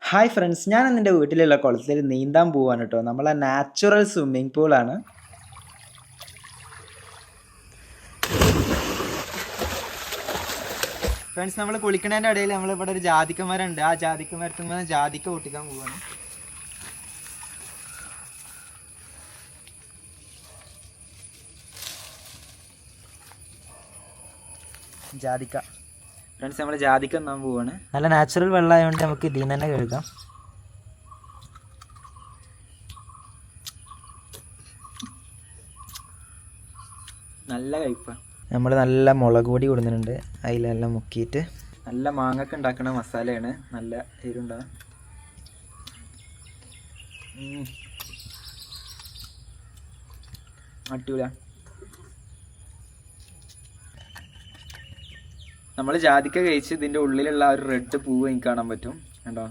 Hi friends, ഞാൻ എൻ്റെ വീട്ടിലുള്ള കുളത്തിൽ നീന്താൻ പോവാണ് കേട്ടോ. നമ്മളെ നാച്ചുറൽ സ്വിമ്മിംഗ് പൂളാണ്. ഫ്രണ്ട്സ്, നമ്മൾ കുളിക്കണതിൻ്റെ ഇടയിൽ നമ്മളിവിടെ ഒരു ജാതിക്കമരമുണ്ട്. ആ ജാതിക്കമരത്തിൽ ജാതിക്ക പൊട്ടിക്കാൻ പോവാണ്. ജാതിക്ക ഫ്രണ്ട്സ്, നമ്മൾ ജാതിക്ക തിന്നാൻ പോവാണ്. നല്ല നാച്ചുറൽ വെള്ളമായതുകൊണ്ട് നമുക്ക് ഇതിൽ നിന്ന് തന്നെ കഴുകാം. നല്ല കഴിപ്പാണ്. നമ്മൾ നല്ല മുളക് പൊടി കൊടുക്കുന്നുണ്ട്, അതിലെല്ലാം മുക്കിയിട്ട്. നല്ല മാങ്ങൊക്കെ ഉണ്ടാക്കുന്ന മസാലയാണ്, നല്ല എരിവുണ്ടാകും. അടിപൊളിയാ. നമ്മൾ ജാതിക്ക കഴിച്ച് ഇതിൻ്റെ ഉള്ളിലുള്ള ആ ഒരു റെഡ് പൂവ് എനിക്ക് കാണാൻ പറ്റും. കണ്ടോ?